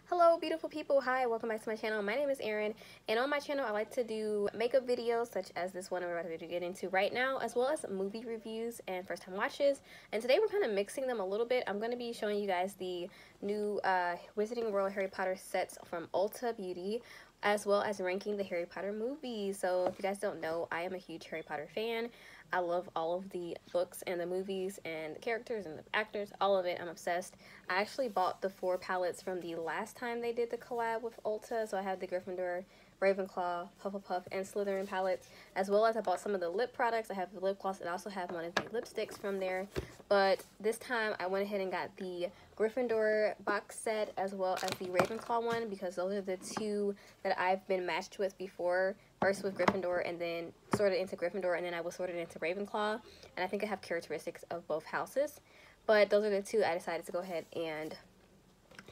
Hello beautiful people, hi, welcome back to my channel. My name is Erin, and on my channel I like to do makeup videos such as this one we're about to get into right now, as well as movie reviews and first time watches. And today we're kind of mixing them a little bit. I'm going to be showing you guys the new Wizarding World Harry Potter sets from Ulta Beauty, as well as ranking the Harry Potter movies. So if you guys don't know, I am a huge Harry Potter fan. I love all of the books and the movies and the characters and the actors, all of it. I'm obsessed. I actually bought the 4 palettes from the last time they did the collab with Ulta. So I have the Gryffindor, Ravenclaw, Hufflepuff, and Slytherin palettes, as well as I bought some of the lip products. I have the lip gloss and I also have one of the lipsticks from there. But this time I went ahead and got the Gryffindor box set as well as the Ravenclaw one, because those are the two that I've been matched with before. First with Gryffindor and then sorted into Gryffindor, and then I was sorted into Ravenclaw. And I think I have characteristics of both houses. But those are the two I decided to go ahead and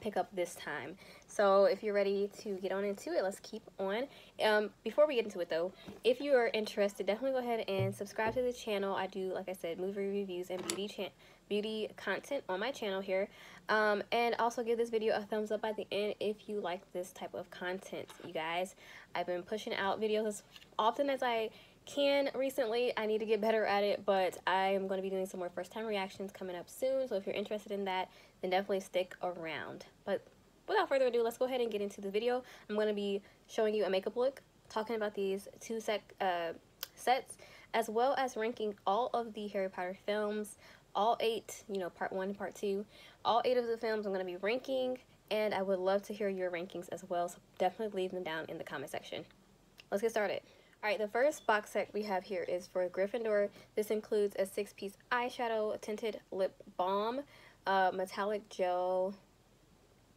pick up this time. So if you're ready to get on into it, let's keep on. Before we get into it though, if you are interested, definitely go ahead and subscribe to the channel. I do, like I said, movie reviews and beauty content on my channel here. And also give this video a thumbs up at the end if you like this type of content, you guys. I've been pushing out videos as often as I can recently. I need to get better at it, but I am going to be doing some more first time reactions coming up soon. So if you're interested in that, then definitely stick around. But without further ado, let's go ahead and get into the video. I'm going to be showing you a makeup look, talking about these two sets, as well as ranking all of the Harry Potter films, all 8, you know, part 1 and part 2, all 8 of the films I'm going to be ranking, and I would love to hear your rankings as well, so definitely leave them down in the comment section. Let's get started. Alright, the first box set we have here is for Gryffindor. This includes a 6-piece eyeshadow, tinted lip balm, metallic gel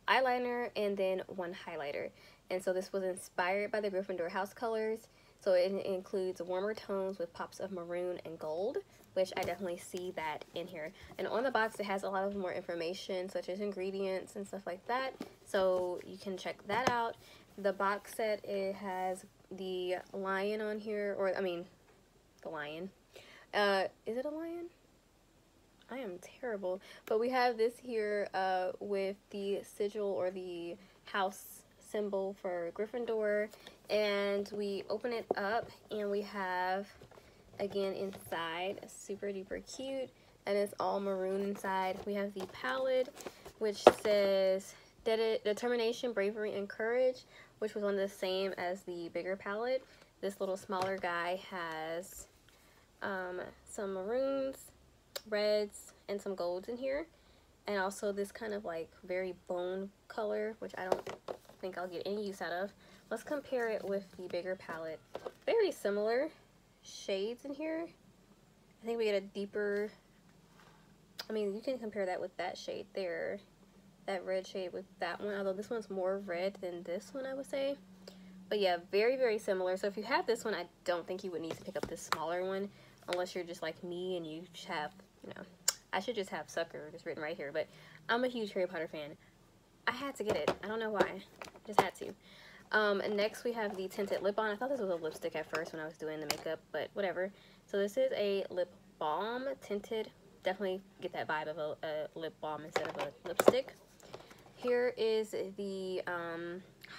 eyeliner, and then 1 highlighter. And so this was inspired by the Gryffindor house colors. So it includes warmer tones with pops of maroon and gold, which I definitely see that in here. And on the box it has a lot of more information such as ingredients and stuff like that. So you can check that out. The box set, it has the lion on here, or I mean the lion. Is it a lion? I am terrible. But we have this here with the sigil or the house symbol for Gryffindor, and we open it up and we have, again, inside, super duper cute, and it's all maroon inside. We have the palette, which says determination, bravery, and courage, which was one of the same as the bigger palette. This little smaller guy has some maroons, reds, and some golds in here, and also this kind of like very bone color, which I don't think I'll get any use out of. Let's compare it with the bigger palette. Very similar shades in here. I think we get a deeper, I mean, you can compare that with that shade there, that red shade with that one, although this one's more red than this one, I would say. But yeah, very, very similar. So if you have this one, I don't think you would need to pick up this smaller one, unless you're just like me and you have, you know, I should just have Sucker just written right here, but I'm a huge Harry Potter fan. I had to get it. I don't know why. Just had to. And next we have the tinted lip balm. I thought this was a lipstick at first when I was doing the makeup, but whatever. So this is a lip balm, tinted. Definitely get that vibe of a lip balm instead of a lipstick. Here is the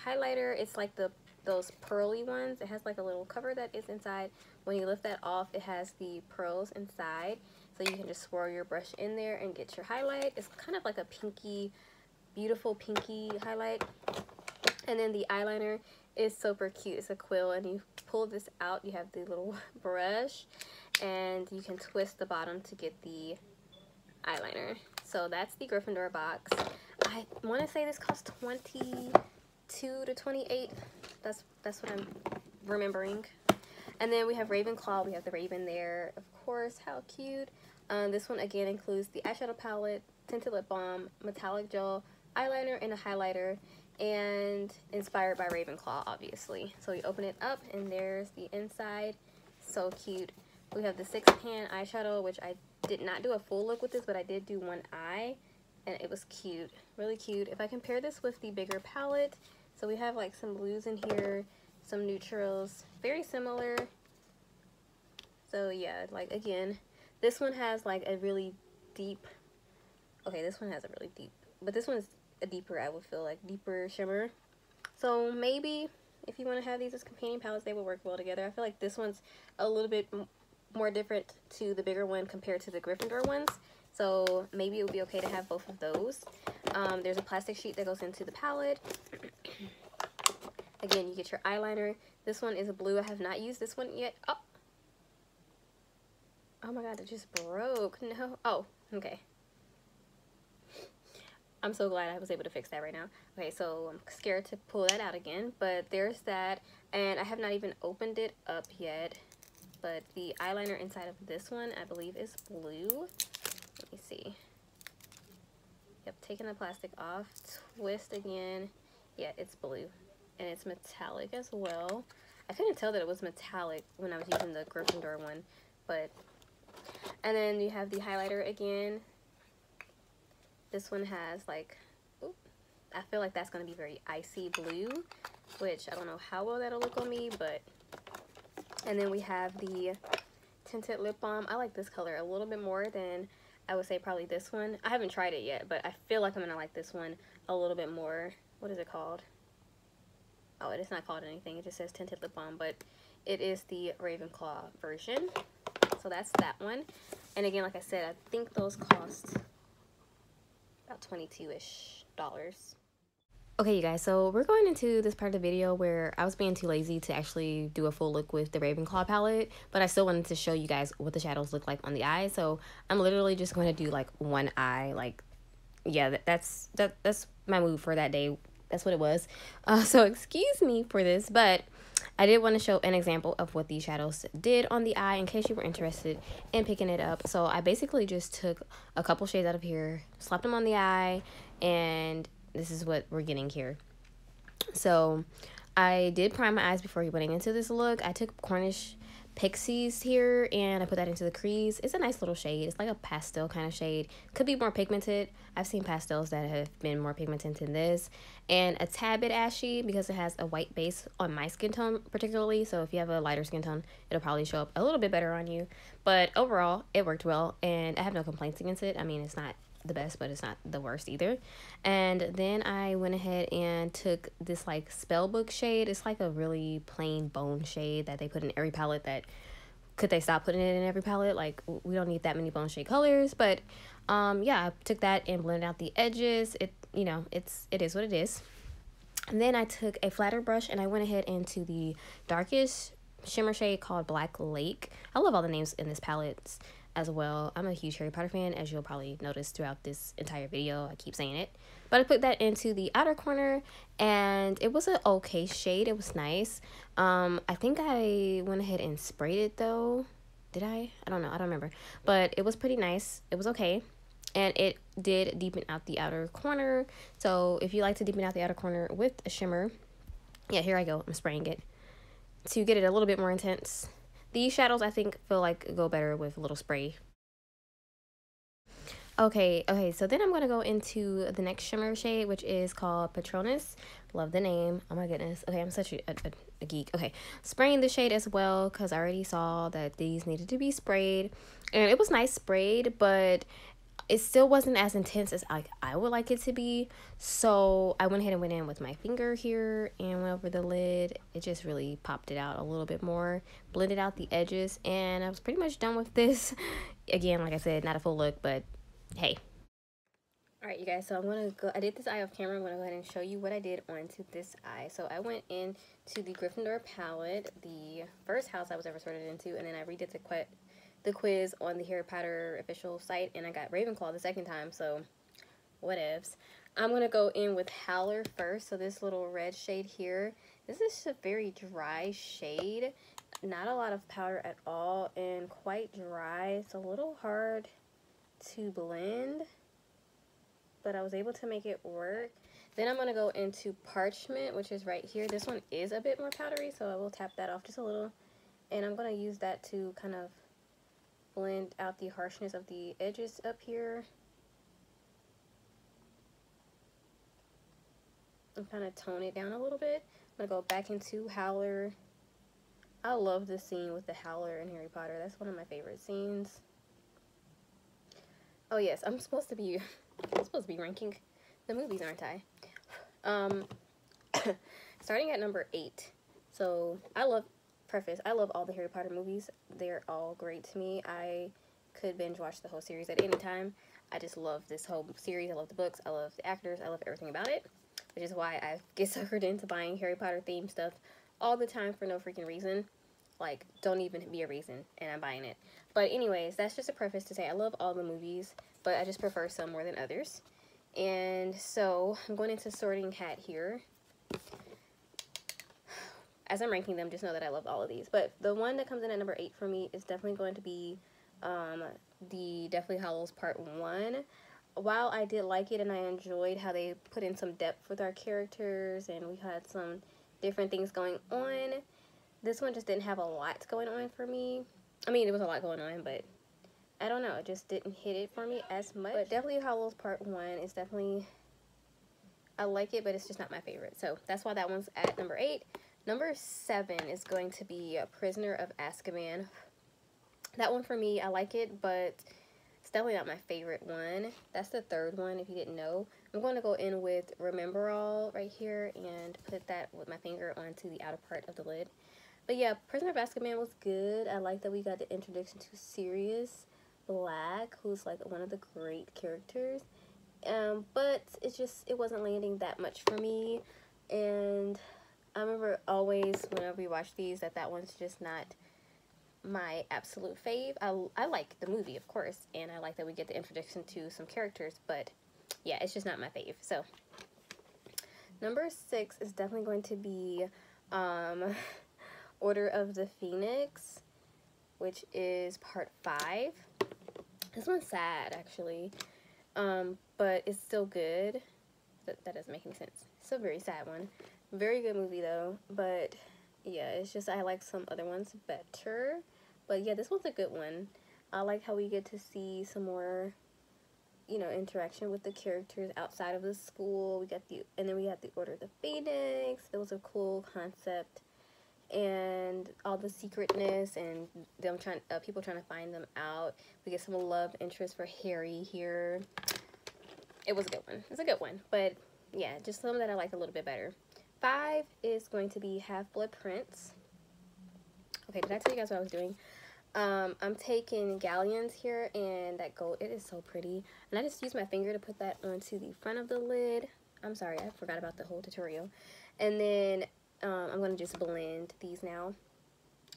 highlighter. It's like those pearly ones. It has like a little cover that is inside. When you lift that off, it has the pearls inside. So you can just swirl your brush in there and get your highlight. It's kind of like a pinky, beautiful pinky highlight. And then the eyeliner is super cute. It's a quill, and you pull this out. You have the little brush, and you can twist the bottom to get the eyeliner. So that's the Gryffindor box. I want to say this cost $22 to $28. That's what I'm remembering. And then we have Ravenclaw. We have the raven there, of course. How cute. This one again includes the eyeshadow palette, tinted lip balm, metallic gel eyeliner, and a highlighter, and inspired by Ravenclaw, obviously. So you open it up and there's the inside. So cute. We have the 6-pan eyeshadow, which I did not do a full look with this, but I did do one eye, and it was cute, really cute. If I compare this with the bigger palette, so we have like some blues in here, some neutrals, very similar. So yeah, like again, this one has like a really deep, okay, this one has a really deep, but this one's a deeper, I would feel like, deeper shimmer. So maybe if you want to have these as companion palettes, they will work well together. I feel like this one's a little bit more different to the bigger one compared to the Gryffindor ones. So maybe it would be okay to have both of those. There's a plastic sheet that goes into the palette. Again, you get your eyeliner. This one is blue. I have not used this one yet. Oh my god, it just broke. No. Oh, okay. I'm so glad I was able to fix that right now. Okay, so I'm scared to pull that out again, but there's that. And I have not even opened it up yet. But the eyeliner inside of this one, I believe, is blue. Let me see. Yep, taking the plastic off. Twist again. Yeah, it's blue. And it's metallic as well. I couldn't tell that it was metallic when I was using the Gryffindor one. But, and then you have the highlighter again. This one has like, oops, I feel like that's going to be very icy blue, which I don't know how well that'll look on me, but, and then we have the tinted lip balm. I like this color a little bit more than I would say probably this one. I haven't tried it yet, but I feel like I'm going to like this one a little bit more. What is it called? Oh, it is not called anything. It just says tinted lip balm, but it is the Ravenclaw version. So that's that one. And again, like I said, I think those cost about $22-ish. Okay, you guys, so we're going into this part of the video where I was being too lazy to actually do a full look with the Ravenclaw palette, but I still wanted to show you guys what the shadows look like on the eye. So I'm literally just going to do like one eye. Like, yeah, that's my move for that day. That's what it was. So excuse me for this, but I did want to show an example of what these shadows did on the eye in case you were interested in picking it up. So I basically just took a couple shades out of here, slapped them on the eye, and this is what we're getting here. So I did prime my eyes before going into this look. I took Cornish Pixies here and I put that into the crease. It's a nice little shade. It's like a pastel kind of shade. Could be more pigmented. I've seen pastels that have been more pigmented than this. And a tad bit ashy because it has a white base on my skin tone particularly. So if you have a lighter skin tone, it'll probably show up a little bit better on you. But overall, it worked well and I have no complaints against it. I mean, it's not the best, but it's not the worst either. And then I went ahead and took this like spellbook shade. It's like a really plain bone shade that they put in every palette. That could they stop putting it in every palette? Like, we don't need that many bone shade colors. But yeah, I took that and blended out the edges. It, you know, it is what it is. And then I took a flatter brush and I went ahead into the darkest shimmer shade called Black Lake. I love all the names in this palette as well. I'm a huge Harry Potter fan, as you'll probably notice throughout this entire video. I keep saying it. But I put that into the outer corner and it was an okay shade. It was nice. I think I went ahead and sprayed it though. Did I? I don't know. I don't remember. But it was pretty nice. It was okay. And it did deepen out the outer corner. So if you like to deepen out the outer corner with a shimmer, yeah, here I go. I'm spraying it to get it a little bit more intense. These shadows, I think, feel like go better with a little spray. Okay, so then I'm going to go into the next shimmer shade, which is called Patronus. Love the name. Oh my goodness. Okay, I'm such a geek. Okay, spraying the shade as well because I already saw that these needed to be sprayed. And it was nice sprayed, but it still wasn't as intense as I would like it to be. So I went ahead and went in with my finger here and went over the lid. It just really popped it out a little bit more, blended out the edges, and I was pretty much done with this. Again, like I said, not a full look, but hey. Alright, you guys, so I'm going to go, I did this eye off camera. I'm going to go ahead and show you what I did onto this eye. So I went into the Gryffindor palette, the first house I was ever sorted into, and then I redid the quiz on the Harry Potter official site, and I got Ravenclaw the second time, so whatevs. I'm going to go in with Howler first. So this little red shade here, this is a very dry shade, not a lot of powder at all, and quite dry. It's a little hard to blend, but I was able to make it work. Then I'm going to go into Parchment, which is right here. This one is a bit more powdery, so I will tap that off just a little, and I'm going to use that to kind of blend out the harshness of the edges up here and kind of tone it down a little bit. I'm gonna go back into Howler. I love the scene with the Howler in Harry Potter. That's one of my favorite scenes. Oh yes, I'm supposed to be ranking the movies, aren't I? Starting at number 8. So I love all the Harry Potter movies. They're all great to me. I could binge watch the whole series at any time. I just love this whole series. I love the books. I love the actors. I love everything about it, which is why I get suckered into buying Harry Potter themed stuff all the time for no freaking reason. Like, don't even be a reason, and I'm buying it. But anyways, that's just a preface to say I love all the movies, but I just prefer some more than others. And so I'm going into sorting hat here. As I'm ranking them, just know that I love all of these. But the one that comes in at number 8 for me is definitely going to be the Deathly Hallows Part 1. While I did like it and I enjoyed how they put in some depth with our characters and we had some different things going on, this one just didn't have a lot going on for me. I mean, it was a lot going on, but I don't know. It just didn't hit it for me as much. But Deathly Hallows Part 1 is definitely, I like it, but it's just not my favorite. So that's why that one's at number 8. Number 7 is going to be Prisoner of Azkaban. That one for me, I like it, but it's definitely not my favorite one. That's the third one, if you didn't know. I'm going to go in with Remember All right here and put that with my finger onto the outer part of the lid. But yeah, Prisoner of Azkaban was good. I like that we got the introduction to Sirius Black, who's like one of the great characters. But it wasn't landing that much for me. And I remember always, whenever we watch these, that one's just not my absolute fave. I like the movie, of course, and I like that we get the introduction to some characters, but yeah, it's just not my fave. So, number 6 is definitely going to be Order of the Phoenix, which is part 5. This one's sad, actually, but it's still good. That doesn't make any sense. It's a very sad one. Very good movie, though, but yeah, it's just I like some other ones better. But yeah, this one's a good one. I like how we get to see some more, you know, interaction with the characters outside of the school. And then we had the Order of the Phoenix. It was a cool concept, and all the secretness and them people trying to find them out. We get some love interest for Harry here. It was a good one. It's a good one, but yeah, just some that I like a little bit better. 5 is going to be Half-Blood Prince. Okay, did I tell you guys what I was doing? I'm taking galleons here, and that gold, it is so pretty. And I just used my finger to put that onto the front of the lid. I'm sorry, I forgot about the whole tutorial. And then I'm going to just blend these now.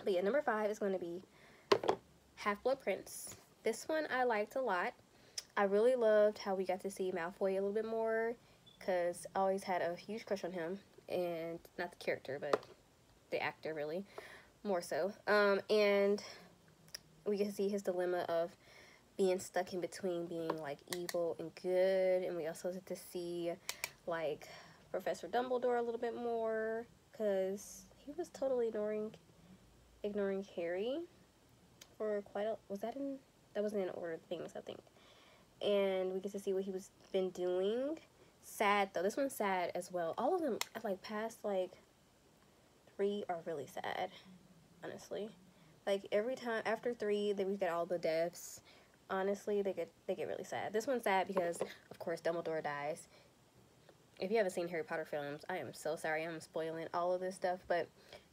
But yeah, number 5 is going to be Half-Blood Prince. This one I liked a lot. I really loved how we got to see Malfoy a little bit more, because I always had a huge crush on him. And not the character, but the actor, really, more so. And we get to see his dilemma of being stuck in between being like evil and good, and we also get to see like Professor Dumbledore a little bit more, because he was totally ignoring Harry for quite a, that wasn't in Order of Things, I think. And we get to see what he was been doing. Sad though, this one's sad as well. All of them, like past like 3 are really sad, honestly. Like every time after 3, then we get all the deaths. Honestly, they get really sad. This one's sad because of course Dumbledore dies. If you haven't seen Harry Potter films, I am so sorry, I'm spoiling all of this stuff, but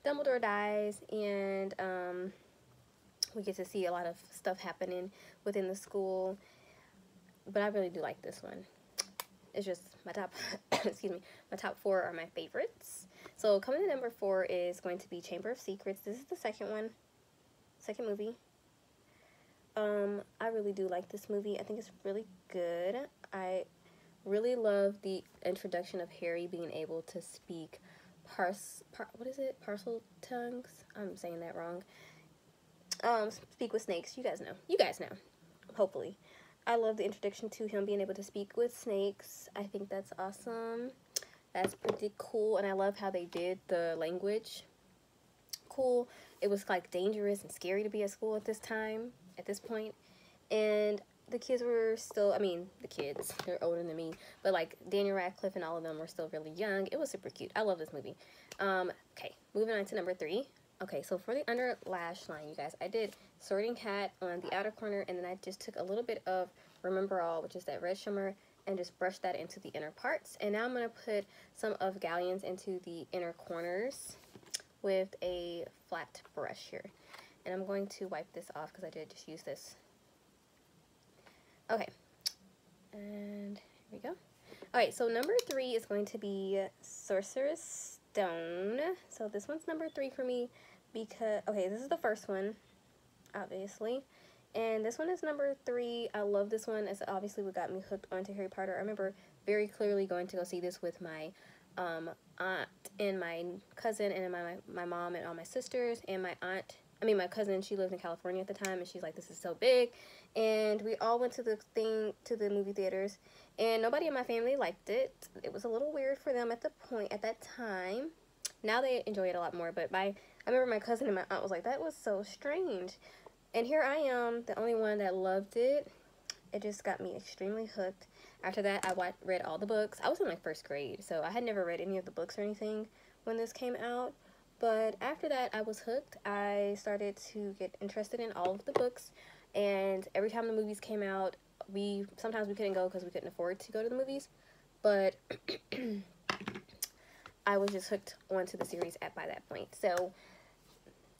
Dumbledore dies, and we get to see a lot of stuff happening within the school. But I really do like this one. It's just my top, excuse me, my top 4 are my favorites. So coming to number 4 is going to be Chamber of Secrets. This is the second movie. I really do like this movie. I think it's really good. I really love the introduction of Harry being able to speak parcel tongues. I'm saying that wrong. Speak with snakes. You guys know. Hopefully. I love the introduction to him being able to speak with snakes. I think that's awesome. That's pretty cool. And I love how they did the language. Cool. It was like dangerous and scary to be at school at this point. And the kids were still, the kids, they're older than me. But like Daniel Radcliffe and all of them were still really young. It was super cute. I love this movie. Okay, moving on to number 3. Okay, so for the under lash line, you guys, I did Sorting Hat on the outer corner, and then I just took a little bit of Remember All, which is that red shimmer, and just brush that into the inner parts. And now I'm going to put some of Galleons into the inner corners with a flat brush here. And I'm going to wipe this off because I did just use this. Okay, and here we go. Alright, so number 3 is going to be Sorcerer's Stone. So this one's number 3 for me because, okay, this is the first one, obviously. And this one is number 3. I love this one. It's obviously what got me hooked onto Harry Potter. I remember very clearly going to go see this with my aunt and my cousin and my mom and all my sisters. And my cousin, she lived in California at the time, and she's like, this is so big. And we all went to the movie theaters, and nobody in my family liked it. It was a little weird for them at that time. Now they enjoy it a lot more, but I remember my cousin and my aunt was like, that was so strange. And here I am, the only one that loved it. It just got me extremely hooked. After that, I read all the books. I was in like 1st grade, so I had never read any of the books or anything when this came out. But after that, I was hooked. I started to get interested in all of the books. And every time the movies came out, sometimes we couldn't go because we couldn't afford to go to the movies. But I was just hooked onto the series by that point. So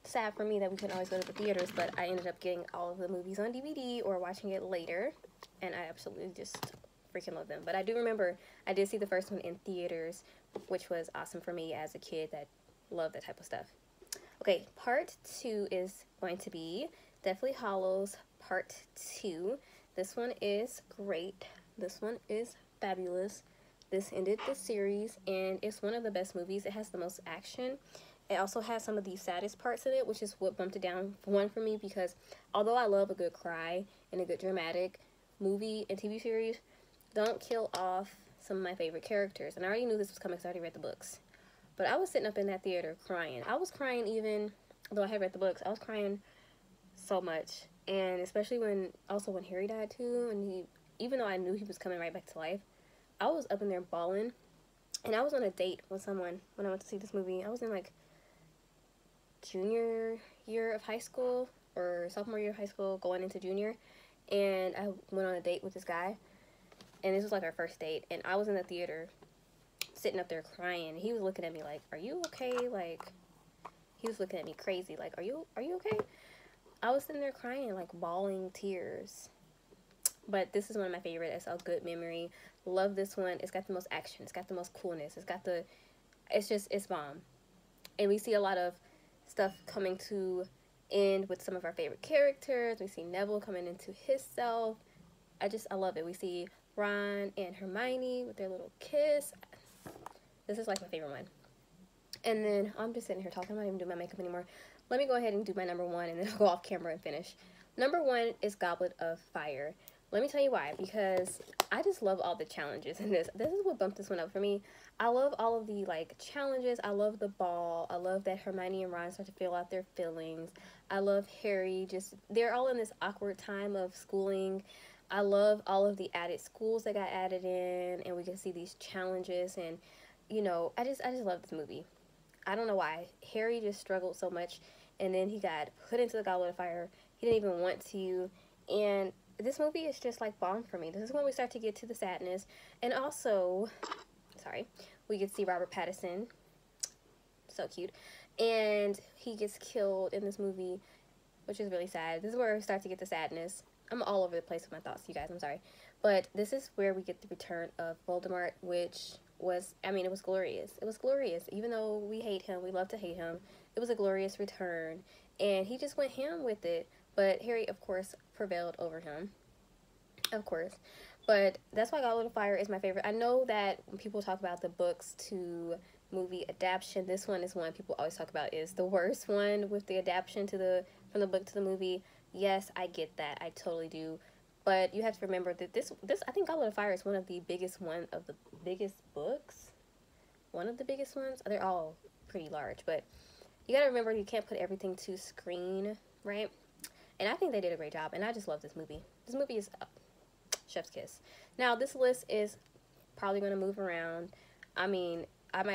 sad for me that we couldn't always go to the theaters, but I ended up getting all of the movies on DVD or watching it later, and I absolutely just freaking love them. But I do remember I did see the first one in theaters, which was awesome for me as a kid that loved that type of stuff. Okay, part 2 is going to be Deathly Hallows Part 2. This one is great. This one is fabulous. This ended the series, and it's one of the best movies. It has the most action. It also has some of the saddest parts in it, which is what bumped it down one for me, because although I love a good cry and a good dramatic movie and TV series, don't kill off some of my favorite characters. And I already knew this was coming because I already read the books. But I was sitting up in that theater crying. I was crying even though I had read the books. I was crying so much. And especially when Harry died too, and even though I knew he was coming right back to life, I was up in there bawling. And I was on a date with someone when I went to see this movie. I was in like junior year of high school or sophomore year of high school going into junior, and I went on a date with this guy, and this was like our first date, and I was in the theater sitting up there crying. He was looking at me like, are you okay? Like, he was looking at me crazy like, are you okay? I was sitting there crying, like bawling tears. But this is one of my favorite. It's a good memory. Love this one. It's got the most action. It's got the most coolness. It's bomb. And we see a lot of stuff coming to end with some of our favorite characters. We see Neville coming into his self. I love it. We see Ron and Hermione with their little kiss. This is like my favorite one. And then I'm just sitting here talking. I'm not even doing my makeup anymore. Let me go ahead and do my number 1, and then I'll go off camera and finish. Number 1 is Goblet of Fire. Let me tell you why, because I just love all the challenges in this. This is what bumped this one up for me. I love all of the, like, challenges. I love the ball. I love that Hermione and Ron start to feel out their feelings. I love Harry. They're all in this awkward time of schooling. I love all of the added schools that got added in, and we can see these challenges, and, you know, I just love this movie. I don't know why. Harry just struggled so much, and then he got put into the Goblet of Fire. He didn't even want to, and this movie is just like bomb for me. This is when we start to get to the sadness. And also, we get to see Robert Pattinson. So cute. And he gets killed in this movie, which is really sad. This is where we start to get the sadness. I'm all over the place with my thoughts, you guys. I'm sorry. But this is where we get the return of Voldemort, which was, it was glorious. It was glorious. Even though we hate him, we love to hate him, it was a glorious return. And he just went ham with it. But Harry, of course, prevailed over him. Of course. But that's why Goblet of Fire is my favorite. I know that when people talk about the books to movie adaptation, this one is one people always talk about is the worst one with the adaptation from the book to the movie. Yes, I get that. I totally do. But you have to remember that this I think Goblet of Fire is one of the biggest books. One of the biggest ones. They're all pretty large, but you got to remember you can't put everything to screen, right? And I think they did a great job, and I just love this movie. This movie is chef's kiss. Now, this list is probably going to move around. I might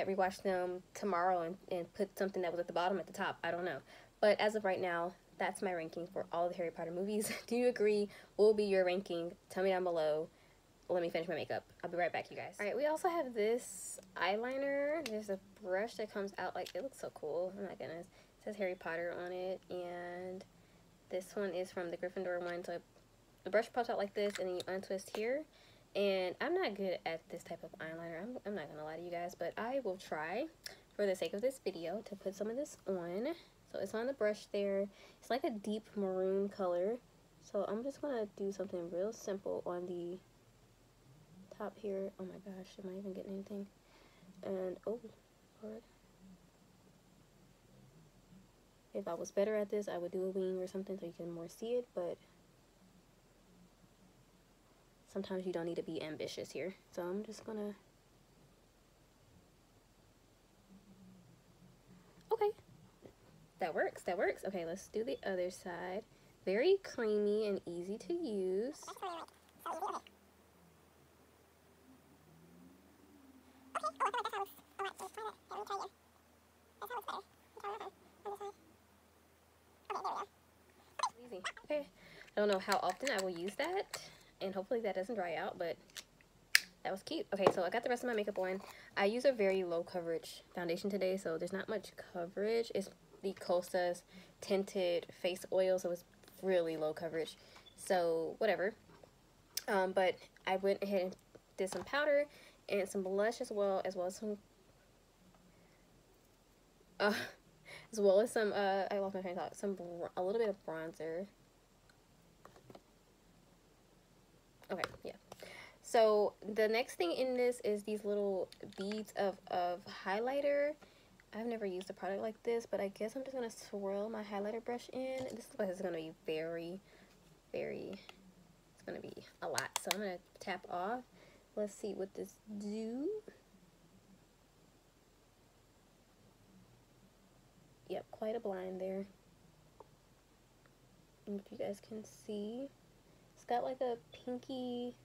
rewatch them tomorrow and put something that was at the bottom at the top. I don't know. But as of right now, that's my ranking for all the Harry Potter movies. Do you agree? What will be your ranking? Tell me down below. let me finish my makeup. I'll be right back, you guys. All right, we also have this eyeliner. There's a brush that comes out like, it looks so cool. Oh my goodness. It says Harry Potter on it, and this one is from the Gryffindor one. So the brush pops out like this, and then you untwist here. And I'm not good at this type of eyeliner. I'm not gonna lie to you guys, but I will try for the sake of this video to put some of this on. So it's on the brush there. It's like a deep maroon color. So I'm just gonna do something real simple on the top here. Oh my gosh, am I even getting anything? And oh Lord. If I was better at this, I would do a wing or something so you can more see it, but sometimes you don't need to be ambitious here. So I'm just gonna, okay, that works, that works. Okay, let's do the other side. Very creamy and easy to use. Easy. Okay, I don't know how often I will use that, and hopefully that doesn't dry out, but that was cute. Okay, so I got the rest of my makeup on. I use a very low coverage foundation today, so there's not much coverage. It's the Costa's tinted face oil, so it's really low coverage, so whatever. But I went ahead and did some powder and some blush as well as some I lost my train of thought, a little bit of bronzer. Okay, yeah. So the next thing in this is these little beads of highlighter. I've never used a product like this, but I guess I'm just gonna swirl my highlighter brush in. This is gonna be very, it's gonna be a lot. So I'm gonna tap off. Let's see what this do. Yep, quite a blind there. And if you guys can see, it's got like a pinky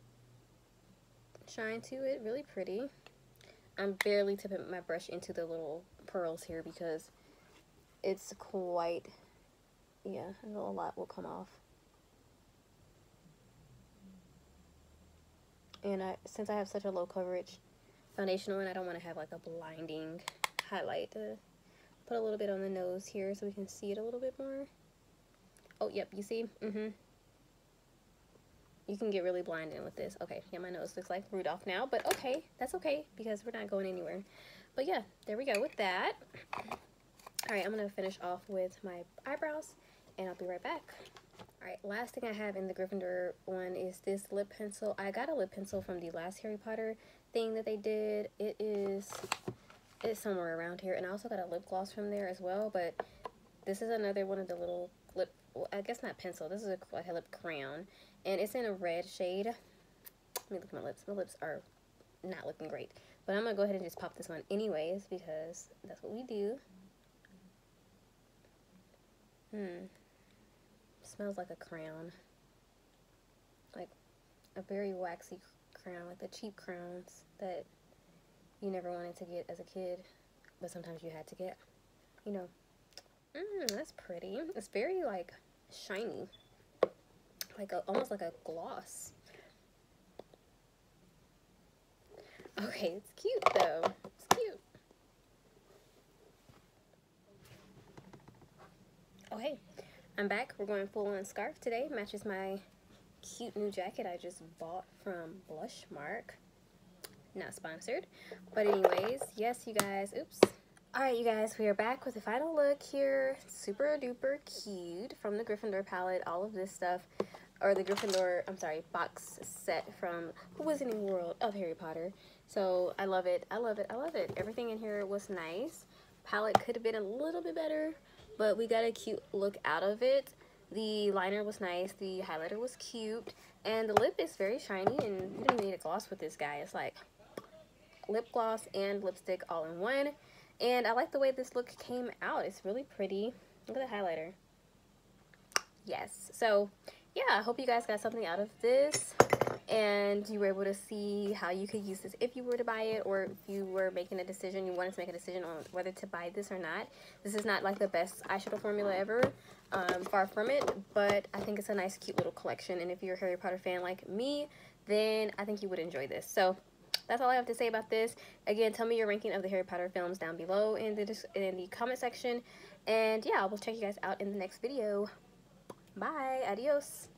shine to it, really pretty. I'm barely tipping my brush into the little pearls here because it's quite, yeah, I know a lot will come off. And since I have such a low coverage foundation on, I don't want to have like a blinding highlight. Put a little bit on the nose here so we can see it a little bit more. Oh, yep, you see? You can get really blinded with this. Okay, yeah, my nose looks like Rudolph now, but okay, that's okay because we're not going anywhere. But yeah, there we go with that. All right, I'm gonna finish off with my eyebrows and I'll be right back. All right, last thing I have in the Gryffindor one is this lip pencil. I got a lip pencil from the last Harry Potter thing that they did. It's somewhere around here, and I also got a lip gloss from there as well, but this is another one of the little lip, well, I guess not pencil, this is like a lip crayon, and it's in a red shade. Let me look at my lips. My lips are not looking great, but I'm gonna go ahead and just pop this on anyways because that's what we do. Smells like a crayon, like a very waxy crayon, like the cheap crayons that you never wanted to get as a kid, but sometimes you had to get, you know. That's pretty. It's very like shiny, like almost like a gloss. Okay, it's cute though. It's cute. Okay, I'm back. We're going full on scarf today. Matches my cute new jacket I just bought from Blushmark. Not sponsored, but anyways, yes, you guys, oops. All right, you guys, we are back with the final look here. Super duper cute from the Gryffindor palette. All of this stuff, or the Gryffindor, I'm sorry, box set from the Wizarding World of Harry Potter. So I love it. I love it. I love it. Everything in here was nice. Palette could have been a little bit better, but we got a cute look out of it. The liner was nice. The highlighter was cute, and the lip is very shiny. And you don't need a gloss with this guy. It's like lip gloss and lipstick all in one. And I like the way this look came out. It's really pretty. Look at the highlighter. Yes. So yeah, I hope you guys got something out of this and you were able to see how you could use this if you were to buy it, or if you were making a decision, you wanted to make a decision on whether to buy this or not. This is not like the best eyeshadow formula ever, far from it, but I think it's a nice cute little collection. And if you're a Harry Potter fan like me, then I think you would enjoy this. So that's all I have to say about this. Again, tell me your ranking of the Harry Potter films down below in the comment section. And yeah, I will check you guys out in the next video. Bye. Adios.